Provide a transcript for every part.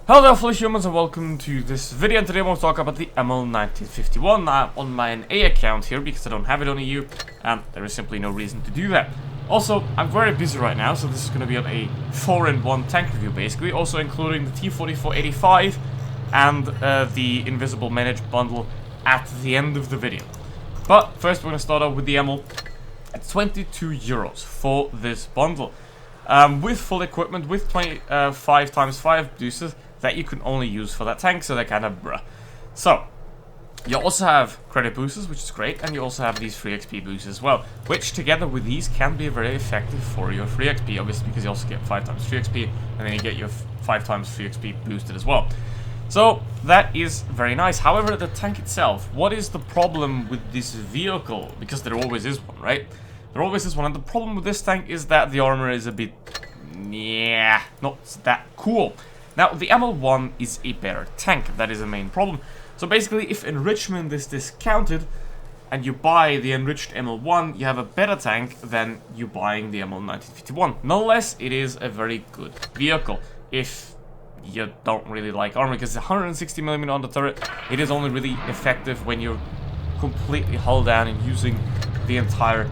Hello there fellow humans and welcome to this video, and today I want to talk about the Emil 1951 on my NA account here because I don't have it on EU and there is simply no reason to do that. Also, I'm very busy right now, so this is going to be a 4-in-1 tank review basically, also including the T-44-85 and the Invisible Managed bundle at the end of the video. But first we're going to start off with the Emil at €22 for this bundle. With full equipment, with 25x5 boosters that you can only use for that tank, so they're kind of bruh. So, you also have credit boosters, which is great, and you also have these free XP boosters as well, which together with these can be very effective for your free XP, obviously because you also get 5x free XP, and then you get your 5x free XP boosted as well. So, that is very nice. However, the tank itself, what is the problem with this vehicle? Because there always is one, right? There always is one, and the problem with this tank is that the armor is a bit, yeah, not that cool. Now, the ML1 is a better tank, that is the main problem. So basically, if enrichment is discounted, and you buy the enriched ML1, you have a better tank than you buying the ML 1951. Nonetheless, it is a very good vehicle, if you don't really like armor, because it's 160mm on the turret. It is only really effective when you're completely hull down and using the entire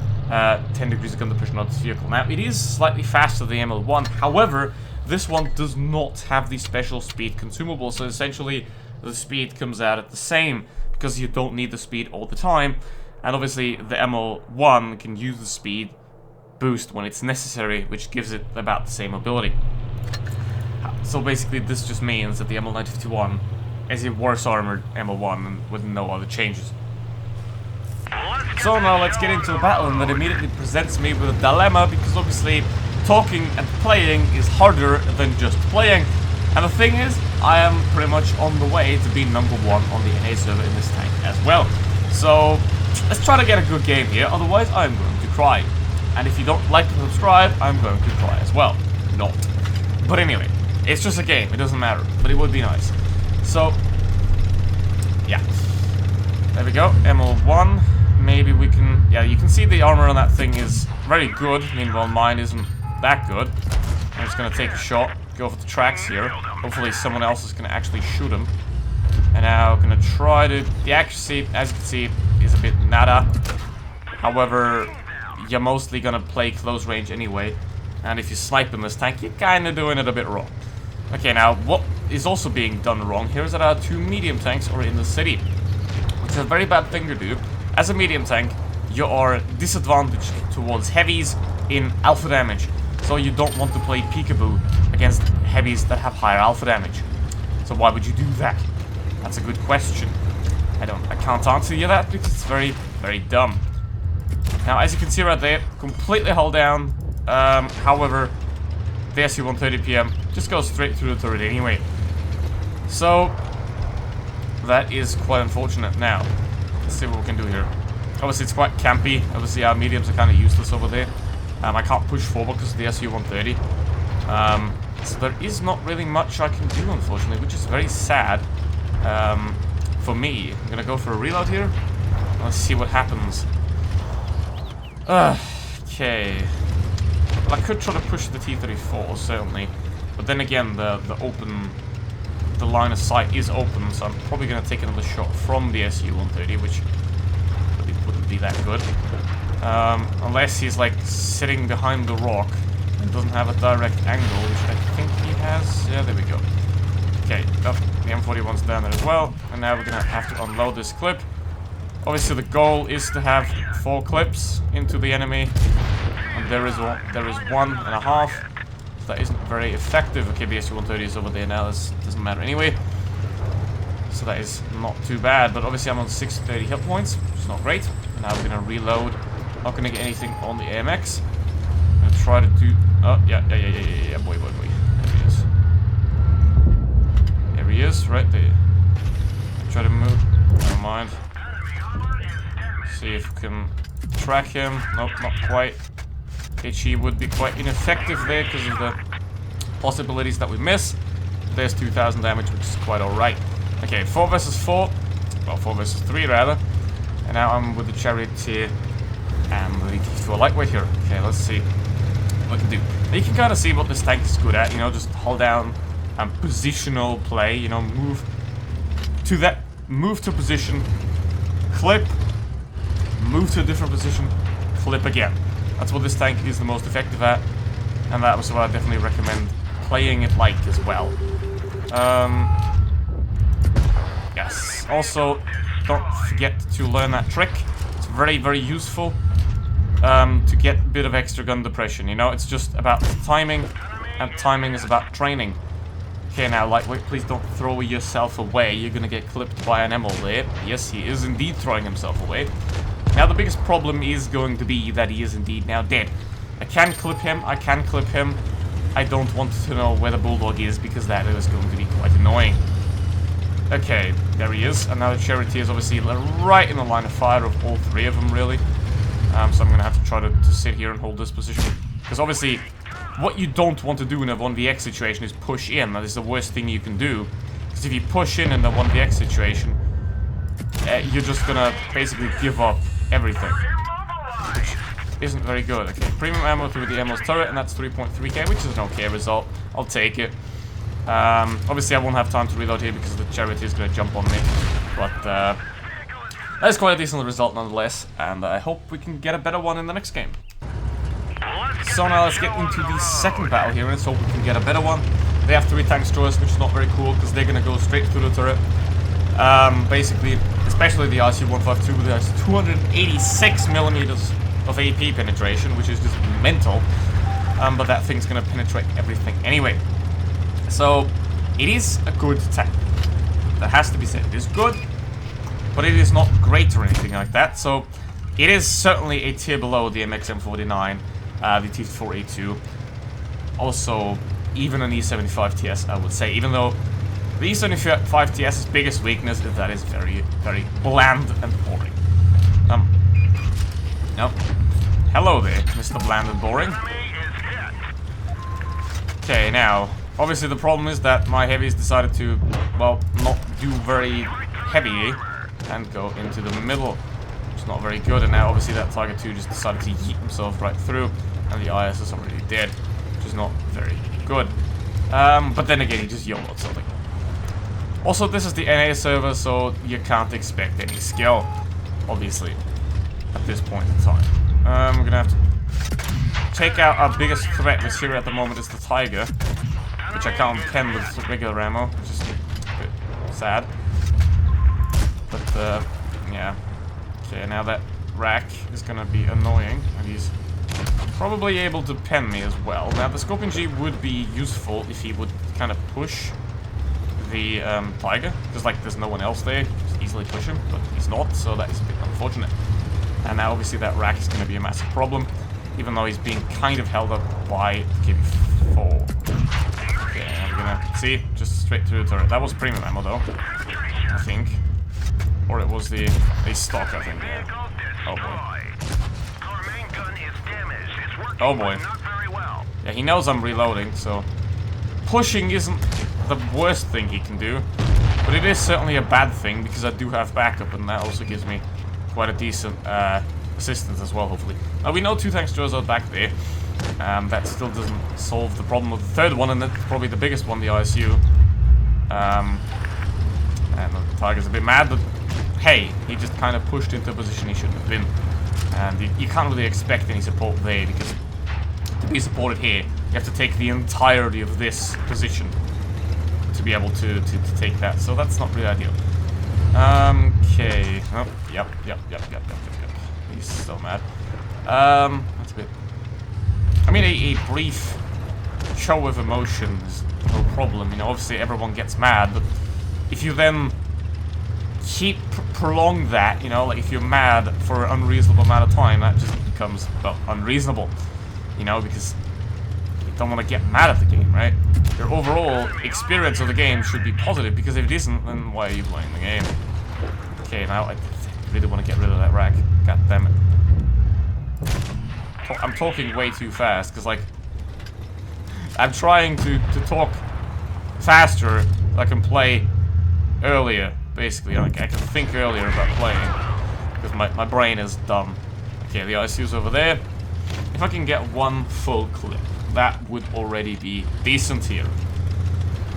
10 degrees of gun depression on this vehicle. Now, it is slightly faster than the ML1, however, this one does not have the special speed consumable, so essentially the speed comes out at the same, because you don't need the speed all the time, and obviously the ML1 can use the speed boost when it's necessary, which gives it about the same ability. So basically this just means that the ML 1951 is a worse armored ML1 and with no other changes. So now let's get into the battle, and that immediately presents me with a dilemma, because obviously talking and playing is harder than just playing. And the thing is, I am pretty much on the way to be #1 on the NA server in this tank as well. So let's try to get a good game here, otherwise I'm going to cry. And if you don't like to subscribe, I'm going to cry as well. Not. But anyway, it's just a game, it doesn't matter, but it would be nice. So, yeah. There we go, ML1. Maybe we can, yeah, you can see the armor on that thing is very good, meanwhile mine isn't that good. I'm just gonna take a shot, go for the tracks here. Hopefully someone else is gonna actually shoot him. And now I'm gonna try to, the accuracy, as you can see, is a bit nada. However, you're mostly gonna play close range anyway. And if you snipe in this tank, you're kinda doing it a bit wrong. Okay, now what is also being done wrong here is that our 2 medium tanks are in the city, which is a very bad thing to do. As a medium tank, you are disadvantaged towards heavies in alpha damage, so you don't want to play peekaboo against heavies that have higher alpha damage. So why would you do that? That's a good question. I can't answer you that because it's very, very dumb. Now, as you can see right there, completely hull down. However, the SU-130 PM just goes straight through the turret anyway. So that is quite unfortunate. Now, let's see what we can do here. Obviously, it's quite campy. Obviously, our mediums are kind of useless over there. I can't push forward because of the SU-130. So there is not really much I can do, unfortunately, which is very sad for me. I'm going to go for a reload here. Let's see what happens. Okay. Well, I could try to push the T-34, certainly. But then again, the line of sight is open, so I'm probably going to take another shot from the SU-130, which wouldn't be that good. Unless he's like sitting behind the rock and doesn't have a direct angle, which I think he has. Yeah, there we go. Okay, the M41's down there as well, and now we're going to have to unload this clip. Obviously the goal is to have 4 clips into the enemy, and there is 1.5. That isn't very effective. Okay, the SU-130 is over there now, this doesn't matter anyway. So that is not too bad, but obviously I'm on 630 hit points, which is not great. And now we're gonna reload. Not gonna get anything on the AMX. I'm gonna try to do, oh, yeah, boy. There he is. There he is, right there. Try to move, never mind. See if we can track him. Nope, not quite. HE would be quite ineffective there because of the possibilities that we miss. There's 2,000 damage, which is quite alright. Okay, 4 versus 4. Well, 4 versus 3 rather. And now I'm with the Charioteer and the T4 Lightweight here. Okay, let's see what we can do. Now you can kind of see what this tank is good at, you know, just hull down positional play. You know, move to position, clip, move to a different position, clip again. That's what this tank is the most effective at, and that was what I definitely recommend playing it like as well. Yes. Also, don't forget to learn that trick. It's very, very useful to get a bit of extra gun depression. You know, it's just about timing, and timing is about training. Okay, now, lightweight, please don't throw yourself away. You're gonna get clipped by an Emil there. Yes, he is indeed throwing himself away. Now, the biggest problem is going to be that he is indeed now dead. I can clip him. I don't want to know where the Bulldog is, because that is going to be quite annoying. Okay, there he is. And now the Charity is obviously right in the line of fire of all three of them, really. So I'm going to have to try to sit here and hold this position. Because obviously, what you don't want to do in a 1vx situation is push in. That is the worst thing you can do. Because if you push in a 1vx situation, you're just going to basically give up everything. Which isn't very good. Okay, premium ammo through the Emil's turret, and that's 3.3k, which is an okay result. I'll take it. Obviously, I won't have time to reload here because the Charity is going to jump on me. But that's quite a decent result nonetheless, and I hope we can get a better one in the next game. So now let's get into the second battle here, and let's hope we can get a better one. They have 3 tank destroyers, which is not very cool because they're going to go straight through the turret. Basically, especially the RC-152, that has 286 millimeters of AP penetration, which is just mental. But that thing's going to penetrate everything anyway. So, it is a good tank. That has to be said. It is good, but it is not great or anything like that. So, it is certainly a tier below the MX-M49, the T4A2. Also, even an E75 TS, I would say. Even though the E75 TS's biggest weakness is that it's very, very bland and boring. Nope. Hello there, Mr. Bland and Boring. Okay, now, obviously the problem is that my heavies decided to, well, not do very heavy and go into the middle, which is not very good. And now, obviously, that Tiger 2 just decided to yeet himself right through, and the IS is already dead, which is not very good. But then again, he just YOLO'd something. Also, this is the NA server, so you can't expect any skill, obviously, at this point in time. We're gonna have to take out our biggest threat, which here at the moment is the Tiger, which I can't pen with regular ammo, which is a bit sad. But, yeah. Okay, now that rack is gonna be annoying, and he's probably able to pen me as well. Now, the Scorpion G would be useful if he would kind of push the Tiger, because, like, there's no one else there. Just easily push him, but he's not, so that is a bit unfortunate. And now, obviously, that rack is going to be a massive problem, even though he's being kind of held up by KB4. Okay, I'm gonna see, just straight through the turret. That was premium ammo, though, I think. Or it was the stock, I think, yeah. Oh, boy. Oh, boy. Yeah, he knows I'm reloading, so pushing isn't the worst thing he can do, but it is certainly a bad thing, because I do have backup, and that also gives me quite a decent assistance as well, hopefully. Now, we know 2 tank destroyers are back there. That still doesn't solve the problem of the third one, and that's probably the biggest one, the ISU. And the Tiger's a bit mad, but hey, he just kind of pushed into a position he shouldn't have been. And you can't really expect any support there, because to be supported here, you have to take the entirety of this position to be able to take that, so that's not really ideal. Okay. Oh, yep. He's so mad. That's a bit... I mean, a brief show of emotion is no problem. You know, obviously everyone gets mad, but if you then keep prolong that, you know, like if you're mad for an unreasonable amount of time, that just becomes, well, unreasonable. You know, because you don't want to get mad at the game, right? Your overall experience of the game should be positive, because if it isn't, then why are you playing the game? Okay, now I really want to get rid of that rack. God damn it. I'm talking way too fast, because, like, I'm trying to talk faster so I can play earlier, basically. Like, I can think earlier about playing, because my brain is dumb. Okay, the ICU's over there. If I can get one full clip, that would already be decent here.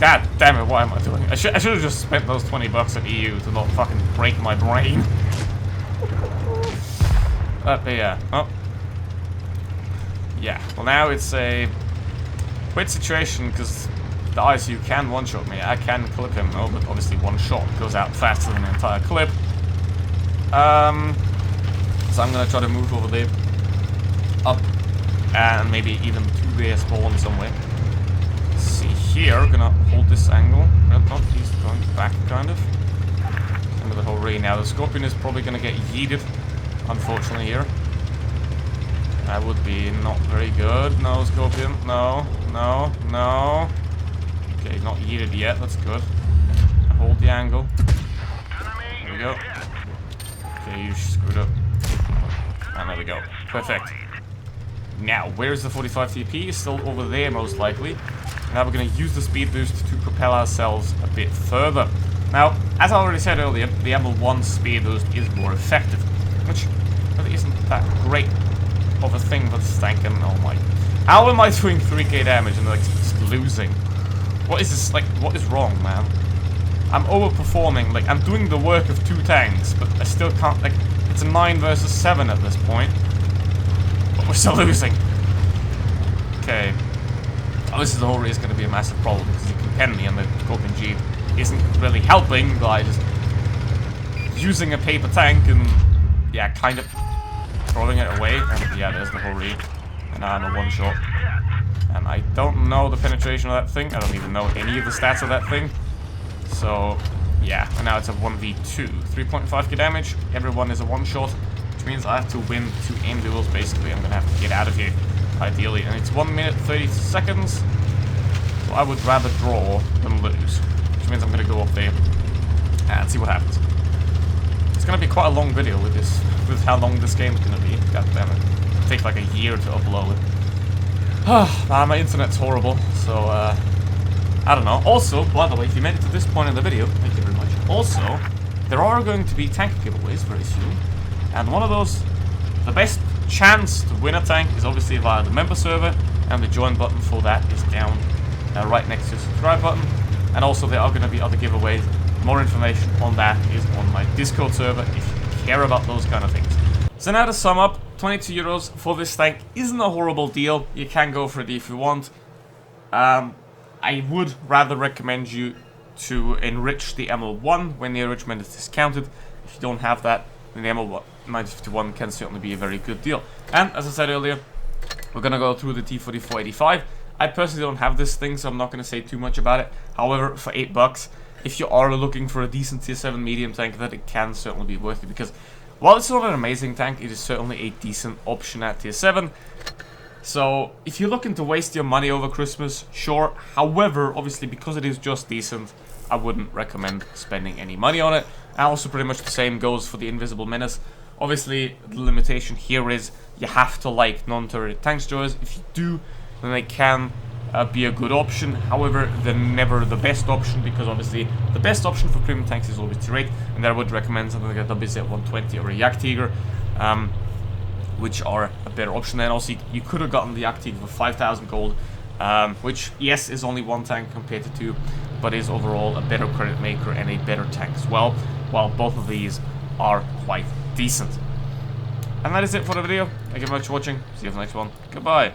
God damn it, what am I doing? I should have just spent those 20 bucks at EU to not fucking break my brain. But yeah. Oh. Yeah. Well, now it's a weird situation because the ISU can one-shot me. I can clip him, though, but obviously one shot goes out faster than an entire clip. So I'm gonna try to move over there, up, and maybe even to their spawn somewhere. Let's see here, gonna hold this angle. Not he's going back, kind of. Into the whole ray now. The Scorpion is probably gonna get yeeted, unfortunately, here. That would be not very good. No, Scorpion. No, no, no. Okay, not yeeted yet. That's good. Hold the angle. There we go. Okay, you screwed up. And there we go. Perfect. Now, where's the 45 TP? Still over there, most likely. Now we're going to use the speed boost to propel ourselves a bit further. Now, as I already said earlier, the ML1 speed boost is more effective, which really isn't that great of a thing for this tank. And oh my, how am I doing 3k damage and like just losing? What is this, like, what is wrong, man? I'm overperforming, like, I'm doing the work of 2 tanks, but I still can't, like, it's a 9 versus 7 at this point. But we're still losing. Okay. Obviously the whole race is going to be a massive problem, because you can pen me and the Scorpion G isn't really helping by just using a paper tank and, yeah, kind of throwing it away. And yeah, there's the whole read. And now I'm a one-shot. And I don't know the penetration of that thing. I don't even know any of the stats of that thing. So, yeah, and now it's a 1v2. 3.5k damage, everyone is a one-shot, which means I have to win 2 aim duels, basically. I'm gonna have to get out of here, ideally. And it's 1 minute 30 seconds, so I would rather draw than lose. Which means I'm gonna go up there and see what happens. It's gonna be quite a long video with this, with how long this game's gonna be. God damn it. It'll take like a year to upload. My internet's horrible, so, I don't know. Also, by the way, if you made it to this point in the video, thank you very much. Also, there are going to be tank giveaways very soon. And one of those, the best chance to win a tank is obviously via the member server. And the join button for that is down right next to the subscribe button. And also there are going to be other giveaways. More information on that is on my Discord server if you care about those kind of things. So now to sum up, 22 euros for this tank isn't a horrible deal. You can go for it if you want. I would rather recommend you to enrich the ML1 when the enrichment is discounted. If you don't have that, then the ML1 951 can certainly be a very good deal. And as I said earlier, we're gonna go through the T4485. I personally don't have this thing, so I'm not gonna say too much about it. However, for 8 bucks, if you are looking for a decent tier 7 medium tank, that it can certainly be worth it, because while it's not an amazing tank, it is certainly a decent option at tier 7. So, if you're looking to waste your money over Christmas, sure. However, obviously, because it is just decent, I wouldn't recommend spending any money on it. And also, pretty much the same goes for the Invisible Menace. Obviously, the limitation here is you have to like non-turret tank destroyers. If you do, then they can be a good option. However, they're never the best option, because obviously, the best option for premium tanks is always tier 8. And I would recommend something like a WZ-120 or a Jagdtiger. Which are a better option. Then also you could have gotten the Jagdtiger for 5,000 gold, which yes is only 1 tank compared to 2, but is overall a better credit maker and a better tank as well, while both of these are quite decent. And that is it for the video. Thank you very much for watching. See you for the next one. Goodbye.